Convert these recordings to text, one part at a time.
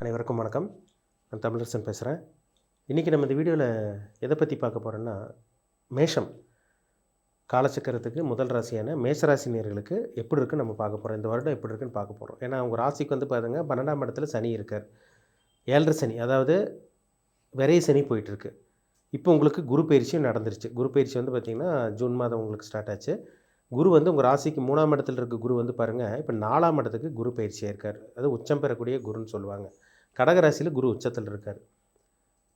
அனைவருக்கும் வணக்கம். நான் தமிழரசன் பேசுகிறேன். இன்றைக்கி நம்ம இந்த வீடியோவில் எதை பற்றி பார்க்க போகிறோன்னா, மேஷம் காலச்சக்கரத்துக்கு முதல் ராசியான மேஷராசி நேயர்களுக்கு எப்படி இருக்குன்னு நம்ம பார்க்க போகிறோம். இந்த வருடம் எப்படி இருக்குன்னு பார்க்க போகிறோம். ஏன்னா அவங்க ராசிக்கு வந்து பாருங்க 12ஆம் இடத்துல சனி இருக்கார். 7.5 சனி, அதாவது விரைய சனி போயிட்டுருக்கு. இப்போ உங்களுக்கு குரு பயிற்சியும் நடந்துருச்சு. குரு பயிற்சி வந்து பார்த்திங்கன்னா ஜூன் மாதம் உங்களுக்கு ஸ்டார்ட் ஆச்சு. குரு வந்து உங்கள் ராசிக்கு 3ஆம் இடத்துல இருக்க குரு வந்து பாருங்கள், இப்போ 4ஆம் இடத்துக்கு குரு பயிற்சியாக இருக்கார். அது உச்சம் பெறக்கூடிய குருன்னு சொல்லுவாங்க. கடகராசியில் குரு உச்சத்தில் இருக்கார்.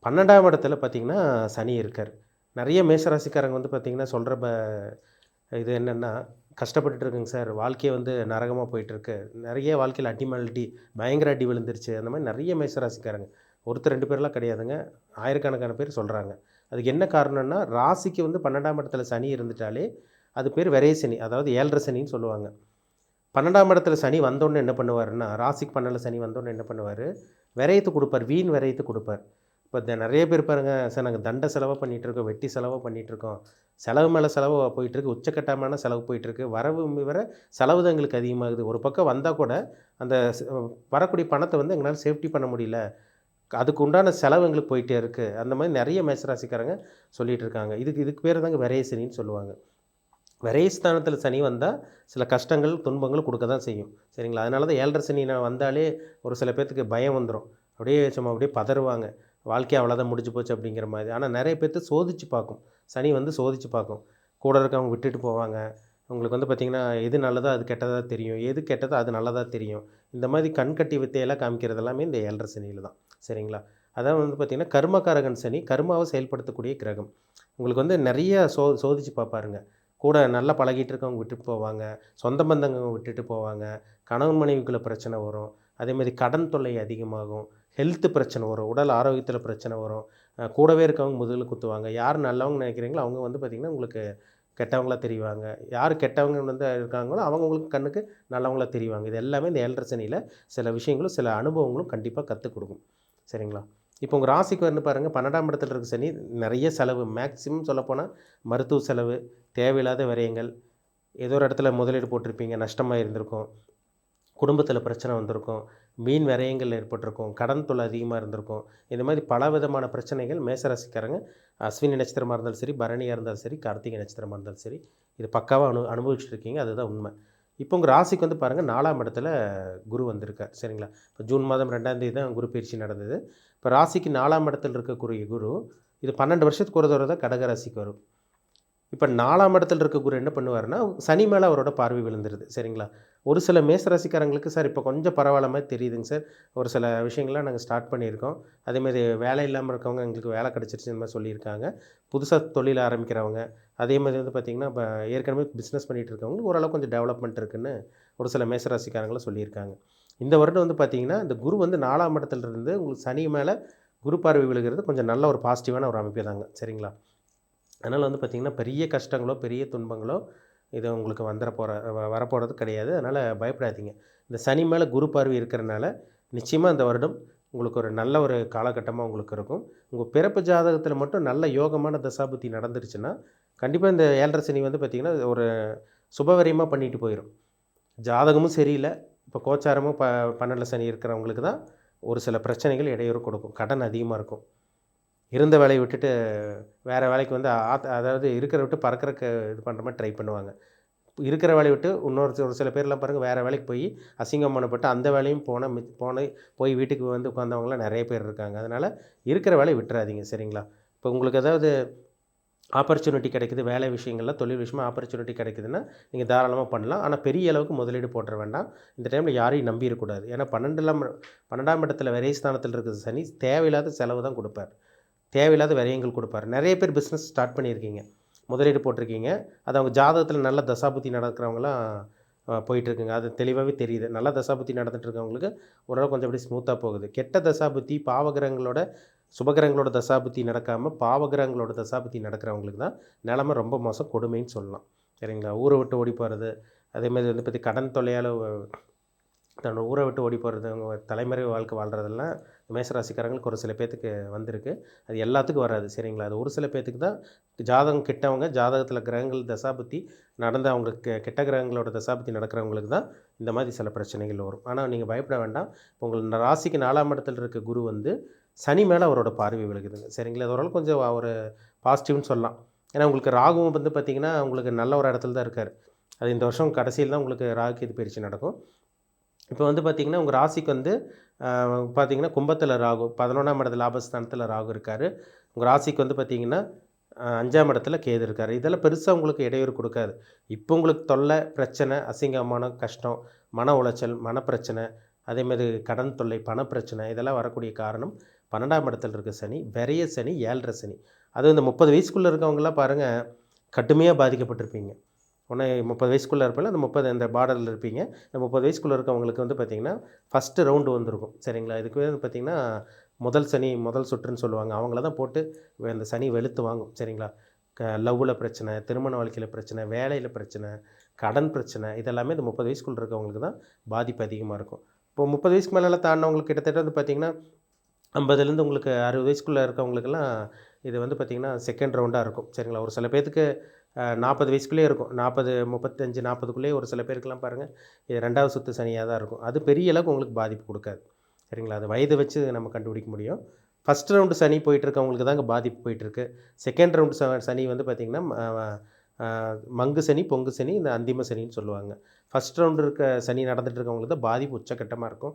12ஆம் இடத்துல பார்த்திங்கன்னா சனி இருக்கார். நிறைய மேஷராசிக்காரங்க வந்து பார்த்திங்கன்னா சொல்கிற இது என்னென்னா, கஷ்டப்பட்டுட்டு இருக்குங்க சார், வாழ்க்கையை வந்து நரகமாக போயிட்டுருக்கு, நிறைய வாழ்க்கையில் அடி பயங்கர அடி விழுந்துருச்சு, அந்த மாதிரி நிறைய மேஷராசிக்காரங்க, ஒருத்தர் 2 பேர்லாம் கிடையாதுங்க, ஆயிரக்கணக்கான பேர் சொல்கிறாங்க. அதுக்கு என்ன காரணம்னா, ராசிக்கு வந்து 12ஆம் இடத்துல சனி இருந்துட்டாலே அது பேர் விரைய சனி, அதாவது 7.5 சனின்னு சொல்லுவாங்க. 12ஆம் இடத்துல சனி வந்தோடனே என்ன பண்ணுவாருன்னா, ராசிக்கு 12 சனி வந்தோடனே என்ன பண்ணுவார், விரயத்தை கொடுப்பார், வீண் விரயத்தை கொடுப்பார். இப்போ நிறைய பேர் பாருங்கள், சார் நாங்கள் தண்ட செலவாக பண்ணிகிட்ருக்கோம், வெட்டி செலவாக பண்ணிகிட்ருக்கோம், செலவு மேலே செலவு போயிட்டுருக்கு, உச்சக்கட்டமான செலவு போயிட்டுருக்கு, வரவு விவர செலவு தான் எங்களுக்கு அதிகமாகுது, ஒரு பக்கம் வந்தால் கூட அந்த வரக்கூடிய பணத்தை வந்து எங்களால் சேஃப்டி பண்ண முடியல, அதுக்கு உண்டான செலவு எங்களுக்கு போயிட்டே இருக்குது, அந்த மாதிரி நிறைய மேஷராசிக்காரங்க சொல்லிகிட்டு இருக்காங்க. இதுக்கு பேர் தாங்க விரைய சனின்னு சொல்லுவாங்க. விரயஸ்தானத்தில் சனி வந்தால் சில கஷ்டங்கள் துன்பங்கள் கொடுக்க தான் செய்யும், சரிங்களா? அதனால தான் 7.5 சனி வந்தாலே ஒரு சில பேர்த்துக்கு பயம் வந்துடும், அப்படியே பதறுவாங்க, வாழ்க்கை அவ்வளோதான் முடிஞ்சு போச்சு அப்படிங்கிற மாதிரி. ஆனால் நிறைய பேர்த்து சோதித்து பார்க்கும், சனி வந்து சோதித்து பார்க்கும், கூட இருக்கவங்க விட்டுட்டு போவாங்க. உங்களுக்கு வந்து பார்த்திங்கன்னா எது நல்லதோ அது கெட்டதாக தெரியும், எது கெட்டதோ அது நல்லதாக தெரியும். இந்த மாதிரி கண்கட்டி வித்தையெல்லாம் காமிக்கிறது எல்லாமே இந்த 7.5 சனியில் தான், சரிங்களா? அதான் வந்து பார்த்திங்கன்னா கர்மகாரகன் சனி, கர்மாவை செயல்படுத்தக்கூடிய கிரகம். உங்களுக்கு வந்து நிறைய சோதித்து பார்ப்பாருங்க. கூட நல்லா பழகிட்டு இருக்கவங்க விட்டுட்டு போவாங்க, சொந்த பந்தங்க விட்டுட்டு போவாங்க, கணவன் மனைவிக்குள்ளே பிரச்சனை வரும், அதேமாதிரி கடன் தொல்லை அதிகமாகும், ஹெல்த்து பிரச்சனை வரும், உடல் ஆரோக்கியத்தில் பிரச்சனை வரும், கூடவே இருக்கவங்க முதுகில் குத்துவாங்க. யார் நல்லவங்க நினைக்கிறீங்களோ அவங்க வந்து பார்த்திங்கன்னா உங்களுக்கு கெட்டவங்களாக தெரிவாங்க, யார் கெட்டவங்க வந்து இருக்காங்களோ அவங்க உங்களுக்கு கண்ணுக்கு நல்லவங்களாக தெரிவாங்க. இது எல்லாமே இந்த 7.5 சனியில் சில விஷயங்களும் சில அனுபவங்களும் கண்டிப்பாக கற்றுக் கொடுக்கும், சரிங்களா? இப்போ உங்கள் ராசிக்கு வந்து பாருங்கள், 12ஆம் இடத்துல இருக்க சனி நிறைய செலவு, மேக்ஸிமம் சொல்லப்போனால் மருத்துவ செலவு, தேவையில்லாத விரயங்கள், ஏதோ ஒரு இடத்துல முதலீடு போட்டிருப்பீங்க, நஷ்டமாக இருந்திருக்கும், குடும்பத்தில் பிரச்சனை வந்திருக்கும், மீன் விரயங்கள் ஏற்பட்டிருக்கும், கடன் தொல்லை அதிகமாக இருந்திருக்கும். இந்த மாதிரி பல விதமான பிரச்சனைகள் மேஷராசிக்காரங்க அஸ்வினி நட்சத்திரமாக இருந்தாலும் சரி, பரணியாக இருந்தாலும் சரி, கார்த்திகை நட்சத்திரமாக இருந்தாலும் சரி, இது பக்காவாக அனுபவிச்சுட்டு இருக்கீங்க, அதுதான் உண்மை. இப்போ உங்கள் ராசிக்கு வந்து பாருங்கள் 4ஆம் இடத்துல குரு வந்திருக்கார், சரிங்களா? இப்போ ஜூன் மாதம் 2ஆம் தேதி தான் குரு பயிற்சி நடந்தது. இப்போ ராசிக்கு 4ஆம் இடத்துல இருக்கக்கூடிய குரு இது 12 வருஷத்துக்கு ஒரு தடவை தான் கடகராசிக்கு வரும். இப்போ 4ஆம் இடத்துல இருக்க குரு என்ன பண்ணுவாருன்னா, சனி மேலே அவரோட பார்வை விழுந்துருது, சரிங்களா? ஒரு சில மேஷராசிக்காரங்களுக்கு சார் இப்போ கொஞ்சம் பரவாயில்ல மாதிரி தெரியுதுங்க சார், ஒரு சில விஷயங்கள்லாம் நாங்கள் ஸ்டார்ட் பண்ணியிருக்கோம், அதேமாதிரி வேலை இல்லாமல் இருக்கவங்க எங்களுக்கு வேலை கிடச்சிருச்சு இந்த மாதிரி சொல்லியிருக்காங்க, புதுசாக தொழில் ஆரம்பிக்கிறவங்க, அதேமாதிரி வந்து பார்த்திங்கன்னா இப்போ ஏற்கனவே பிஸ்னஸ் பண்ணிகிட்டு இருக்கவங்களுக்கு ஓரளவு கொஞ்சம் டெவலப்மெண்ட் இருக்குதுன்னு ஒரு சில மேஷராசிக்காரங்களும் சொல்லியிருக்காங்க. இந்த வருடம் வந்து பார்த்திங்கன்னா இந்த குரு வந்து 4ஆம் இடத்துல இருந்து உங்களுக்கு சனி மேலே குரு பார்வை விழுகிறது கொஞ்சம் நல்ல ஒரு பாசிட்டிவான ஒரு அமைப்பு தாங்க, சரிங்களா? அதனால் வந்து பார்த்திங்கன்னா பெரிய கஷ்டங்களோ பெரிய துன்பங்களோ இது உங்களுக்கு வரப்போகிறது கிடையாது. அதனால் பயப்படாதீங்க. இந்த சனி மேலே குரு பார்வை இருக்கிறனால நிச்சயமாக இந்த வருடம் உங்களுக்கு ஒரு நல்ல ஒரு காலகட்டமாக உங்களுக்கு இருக்கும். உங்கள் பிறப்பு ஜாதகத்தில் மட்டும் நல்ல யோகமான தசாபுத்தி நடந்துருச்சுன்னா கண்டிப்பாக இந்த 7.5 சனி வந்து பார்த்திங்கன்னா ஒரு சுபவரியமாக பண்ணிட்டு போயிடும். ஜாதகமும் சரியில்லை, இப்போ கோச்சாரமும் 12 சனி இருக்கிறவங்களுக்கு தான் ஒரு சில பிரச்சனைகள் இடையூறு கொடுக்கும், கடன் அதிகமாக இருக்கும், இருந்த வேலையை விட்டுட்டு வேறு வேலைக்கு வந்து அதாவது இருக்கிற விட்டு பறக்கிறக்கு இது பண்ணுற மாதிரி ட்ரை பண்ணுவாங்க. இருக்கிற வேலையை விட்டு ஒரு சில பேர்லாம் பாருங்கள், வேறு வேலைக்கு போய் அசிங்கமானப்பட்டு அந்த வேலையும் போய் வீட்டுக்கு வந்து உட்காந்தவங்களாம் நிறைய பேர் இருக்காங்க. அதனால் இருக்கிற வேலையை விட்டுறாதீங்க, சரிங்களா? இப்போ உங்களுக்கு ஏதாவது ஆப்பர்ச்சுனிட்டி கிடைக்குது, வேலை விஷயங்கள்லாம் தொழில் விஷயமாக ஆப்பர்ச்சுனிட்டி கிடைக்குதுன்னா நீங்கள் தாராளமாக பண்ணலாம். ஆனால் பெரிய அளவுக்கு முதலீடு போட்டுற வேண்டாம். இந்த டைமில் யாரையும் நம்பிடக்கூடாது. ஏன்னா 12ஆம் இடத்துல விரயஸ்தானத்தில் இருக்கிற சனி தேவையில்லாத செலவு தான் கொடுப்பார், தேவையில்லாத விரயங்கள் கொடுப்பார். நிறைய பேர் பிஸ்னஸ் ஸ்டார்ட் பண்ணியிருக்கீங்க, முதலீடு போட்டிருக்கீங்க, அது அவங்க ஜாதகத்தில் நல்ல தசாபுத்தி நடக்கிறவங்களாம் போயிட்டுருக்குங்க, அது தெளிவாகவே தெரியுது. நல்ல தசாபுத்தி நடந்துட்டு இருக்கவங்களுக்கு ஓரளவு கொஞ்சம் அப்படி ஸ்மூத்தாக போகுது. கெட்ட தசாபுத்தி பாவகிரகங்களோட சுபகிரகங்களோட தசாபுத்தி நடக்காமல் பாவகிரகங்களோட தசாபுத்தி நடக்கிறவங்களுக்கு தான் நிலமை ரொம்ப மோசம், கொடுமைன்னு சொல்லலாம், சரிங்களா? ஊரை விட்டு ஓடி போகிறது, அதேமாதிரி வந்து கடன் தொல்லையால் தன்னோட ஊரை விட்டு ஓடி போகிறது, அவங்க தலைமறைவு வாழ்க்கை வாழ்கிறதெல்லாம் மேஷராசிக்காரங்களுக்கு ஒரு சில பேர்த்துக்கு வந்திருக்கு. அது எல்லாத்துக்கும் வராது சரிங்களா. அது ஒரு சில பேர்த்துக்கு தான் ஜாதகம் கெட்டவங்க, ஜாதகத்தில் கிரகங்கள் தசாபுத்தி நடந்து அவங்களுக்கு கெட்ட கிரகங்களோட தசாபுத்தி நடக்கிறவங்களுக்கு தான் இந்த மாதிரி சில பிரச்சனைகள் வரும். ஆனால் நீங்கள் பயப்பட வேண்டாம். உங்கள் ராசிக்கு 4ஆம் இடத்துல இருக்க குரு வந்து சனி மேலே அவரோட பார்வை விழுகுதுங்க சரிங்களா. அது ஓரளவுக்கு கொஞ்சம் ஒரு பாசிட்டிவ்னு சொல்லலாம். ஏன்னா உங்களுக்கு ராகுவும் வந்து பார்த்திங்கன்னா உங்களுக்கு நல்ல ஒரு இடத்துல தான் இருக்கார். அது இந்த வருஷம் கடைசியில் தான் உங்களுக்கு ராகு கேது பயிற்சி நடக்கும். இப்போ வந்து பார்த்திங்கன்னா உங்கள் ராசிக்கு வந்து பார்த்திங்கன்னா கும்பத்தில் ராகு, 11ஆம் இடத்துல லாபஸ்தானத்தில் ராகு இருக்கார். உங்கள் ராசிக்கு வந்து பார்த்திங்கன்னா 5ஆம் இடத்துல கேது இருக்கார். இதெல்லாம் பெருசாக உங்களுக்கு இடையூறு கொடுக்காது. இப்போ உங்களுக்கு தொல்லை, பிரச்சனை, அசிங்கமான கஷ்டம், மன உளைச்சல், மனப்பிரச்சனை, அதேமாதிரி கடன் தொல்லை, பணப்பிரச்சனை இதெல்லாம் வரக்கூடிய காரணம் 12ஆம் இடத்துல இருக்க சனி, விரைய சனி, 7.5 சனி. அதுவும் இந்த 30 வயசுக்குள்ளே இருக்கவங்களாம் பாருங்கள் கடுமையாக பாதிக்கப்பட்டிருப்பீங்க. ஒன்று 30 வயசுக்குள்ளே இருப்பீங்க, அந்த 30 இந்த பார்டரில் இருப்பீங்க. இந்த 30 வயசுக்குள்ளே இருக்கவங்களுக்கு வந்து பார்த்திங்கன்னா ஃபஸ்ட்டு ரவுண்டு வந்திருக்கும் சரிங்களா. இதுக்கு வந்து பார்த்திங்கன்னா முதல் சனி, முதல் சுற்றுன்னு சொல்லுவாங்க. அவங்கள தான் போட்டு இந்த சனி வெளுத்து வாங்கும் சரிங்களா. லவ்வில் பிரச்சனை, திருமண வாழ்க்கையில் பிரச்சனை, வேலையில் பிரச்சனை, கடன் பிரச்சனை, இதெல்லாமே இந்த 30 வயசுக்குள்ளே இருக்கவங்களுக்கு தான் பாதிப்பு அதிகமாக இருக்கும். இப்போ 30 வயசுக்கு மேலெலாம் தாண்டினவங்களுக்கு கிட்டத்தட்ட வந்து பார்த்திங்கன்னா 50லேருந்து உங்களுக்கு 60 வயசுக்குள்ளே இருக்கவங்களுக்கெல்லாம் இது வந்து பார்த்திங்கன்னா செகண்ட் ரவுண்டாக இருக்கும் சரிங்களா. ஒரு சில பேர்த்துக்கு 40 வயசுக்குள்ளேயே இருக்கும். 40, 35, 40க்குள்ளேயே ஒரு சில பேருக்குலாம் பாருங்கள் இது 2வது சுற்று சனியாக தான் இருக்கும். அது பெரிய அளவுக்கு உங்களுக்கு பாதிப்பு கொடுக்காது சரிங்களா. அது வயதை வச்சு நம்ம கண்டுபிடிக்க முடியும். ஃபஸ்ட் ரவுண்டு சனி போயிட்டுருக்கவங்களுக்கு தாங்க பாதிப்பு போயிட்டுருக்கு. செகண்ட் ரவுண்டு சனி வந்து பார்த்திங்கன்னா மங்கு சனி, பொங்கு சனி, இந்த அந்திம சனின்னு சொல்லுவாங்க. ஃபஸ்ட் ரவுண்டு இருக்க சனி நடந்துகிட்டு இருக்கவங்களுக்கு தான் பாதிப்பு உச்சக்கட்டமாக இருக்கும்.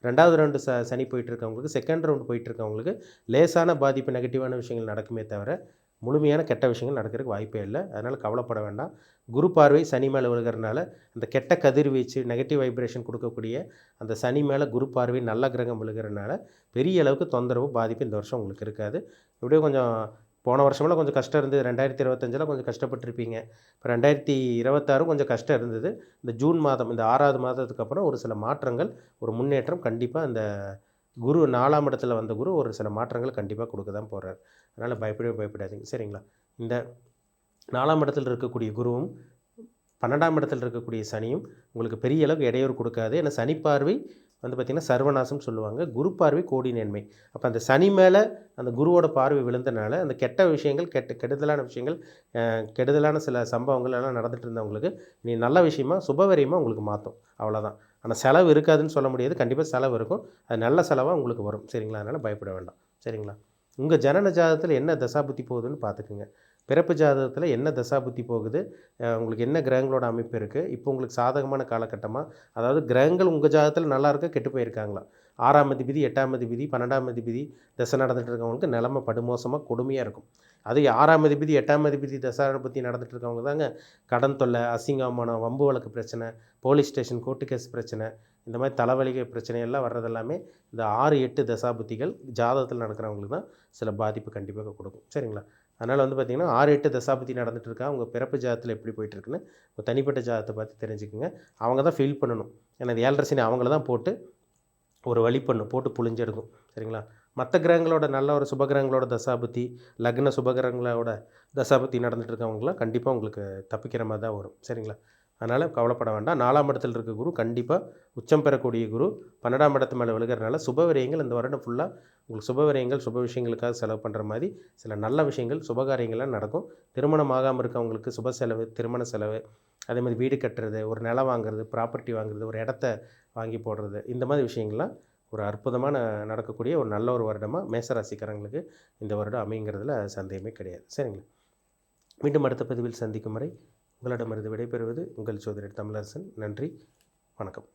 2வது ரவுண்டு சனி போயிட்டுருக்கவங்களுக்கு, செகண்ட் ரவுண்டு போயிட்டுருக்கவங்களுக்கு லேசான பாதிப்பு, நெகட்டிவான விஷயங்கள் நடக்குமே தவிர முழுமையான கெட்ட விஷயங்கள் நடக்கிறதுக்கு வாய்ப்பே இல்லை. அதனால் கவலைப்பட வேண்டாம். குரு பார்வை சனி மேலே விழுகிறதுனால அந்த கெட்ட கதிர்வீச்சு, நெகட்டிவ் வைப்ரேஷன் கொடுக்கக்கூடிய அந்த சனி மேலே குரு பார்வை நல்ல கிரகம் விழுகிறதுனால பெரிய அளவுக்கு தொந்தரவு, பாதிப்பு இந்த வருஷம் உங்களுக்கு இருக்காது. எப்படியோ கொஞ்சம் போன வருஷமெல்லாம் கொஞ்சம் கஷ்டம் இருந்தது. 2025 கொஞ்சம் கஷ்டப்பட்டுருப்பீங்க. இப்போ 2026 கொஞ்சம் கஷ்டம் இருந்தது. இந்த ஜூன் மாதம், இந்த 6வது மாதத்துக்கு அப்புறம் ஒரு சில மாற்றங்கள், ஒரு முன்னேற்றம் கண்டிப்பாக இந்த குரு 4ஆம் இடத்துல வந்த குரு ஒரு சில மாற்றங்கள் கண்டிப்பாக கொடுக்க தான் போகிறார். அதனால் பயப்படவே பயப்படாதீங்க சரிங்களா. இந்த 4ஆம் இடத்தில் இருக்கக்கூடிய குருவும் 12ஆம் இடத்தில் இருக்கக்கூடிய சனியும் உங்களுக்கு பெரிய அளவுக்கு இடையூறு கொடுக்காது. ஏன்னா சனி பார்வை வந்து பார்த்திங்கன்னா சர்வநாசம்னு சொல்லுவாங்க. குரு பார்வை கோடி நன்மை. அப்போ அந்த சனி மேலே அந்த குருவோட பார்வை விழுந்தனால அந்த கெட்ட விஷயங்கள், கெடுதலான விஷயங்கள், கெடுதலான சில சம்பவங்கள் எல்லாம் நடந்துகிட்டு இருந்தவங்களுக்கு நீ நல்ல விஷயமா சுபவரியமாக உங்களுக்கு மாற்றும். அவ்வளோதான். ஆனால் செலவு இருக்காதுன்னு சொல்ல முடியாது. கண்டிப்பாக செலவு இருக்கும். அது நல்ல செலவாக உங்களுக்கு வரும் சரிங்களா. அதனால் பயப்பட வேண்டாம் சரிங்களா. உங்கள் ஜனன ஜாதகத்தில் என்ன தசாபுத்தி போகுதுன்னு பார்த்துக்குங்க. பிறப்பு ஜாதகத்தில் என்ன தசாபுத்தி போகுது, உங்களுக்கு என்ன கிரகங்களோட அமைப்பு இருக்குது, இப்போ உங்களுக்கு சாதகமான காலகட்டமாக, அதாவது கிரகங்கள் உங்கள் ஜாதகத்தில் நல்லா இருக்க கெட்டு போயிருக்காங்களா, 6ஆம் அதிபதி, 8ஆம் அதிபதி, 12ஆம் அதிபதி தசை நடந்துகிட்டு இருக்கவங்களுக்கு நிலைமை படுமோசமாக கொடுமையாக இருக்கும். அது 6ஆம் அதிபதி, 8ஆம் அதிபதி தசாபுத்தி நடந்துகிட்டு இருக்கவங்க தாங்க கடன் தொல்லை, அசிங்கமானம், வம்பு வழக்கு பிரச்சனை, போலீஸ் ஸ்டேஷன், கோர்ட்டு கேஸ் பிரச்சனை, இந்த மாதிரி தலைவலிகை பிரச்சனையெல்லாம் வர்றது எல்லாமே இந்த 6, 8 தசாபுத்திகள் ஜாதகத்தில் நடக்கிறவங்களுக்கு தான் சில பாதிப்பு கண்டிப்பாக கொடுக்கும் சரிங்களா. அதனால் வந்து பார்த்திங்கன்னா 6, 8 தசாபுத்தி நடந்துகிட்டு இருக்கா, உங்கள் பிறப்பு ஜாதகத்தில் எப்படி போயிட்டுருக்குன்னு உங்கள் தனிப்பட்ட ஜாதகத்தை பார்த்து தெரிஞ்சுக்குங்க. அவங்க தான் ஃபீல் பண்ணணும். ஏன்னா அது 7.5 சனி அவங்கள தான் போட்டு ஒரு வழி பண்ணும், போட்டு புழிஞ்செடுக்கும் சரிங்களா. மற்ற கிரகங்களோட நல்ல ஒரு சுபகிரகங்களோட தசாபுத்தி, லக்ன சுபகிரகங்களோட தசாபுத்தி நடந்துகிட்டு இருக்கவங்களாம் கண்டிப்பாக உங்களுக்கு தப்பிக்கிற மாதிரி தான் வரும் சரிங்களா. அதனால் கவலைப்பட வேண்டாம். 4ஆம் இடத்தில் இருக்க குரு கண்டிப்பாக உச்சம் பெறக்கூடிய குரு 12ஆம் இடத்து மேலே விழுகிறனால சுபவிரயங்கள் இந்த வருடம் ஃபுல்லாக உங்களுக்கு சுபவிரயங்கள், சுப விஷயங்களுக்காக செலவு பண்ணுற மாதிரி சில நல்ல விஷயங்கள், சுபகாரியங்கள்லாம் நடக்கும். திருமணம் ஆகாமல் இருக்கவங்களுக்கு சுப செலவு, திருமண செலவு, அதேமாதிரி வீடு கட்டுறது, ஒரு நிலம் வாங்குறது, ப்ராப்பர்ட்டி வாங்குறது, ஒரு இடத்த வாங்கி போடுறது, இந்த மாதிரி விஷயங்கள்லாம் ஒரு அற்புதமான நடக்கக்கூடிய ஒரு நல்ல ஒரு வருடமாக மேசராசிக்காரங்களுக்கு இந்த வருடம் அமைங்கிறதுல சந்தேகமே கிடையாது சரிங்களா. மீண்டும் அடுத்த பதிவில் சந்திக்கும் வரை உங்களிடமிருந்து விடைபெறுவது உங்கள் சோதரர் தமிழரசன். நன்றி, வணக்கம்.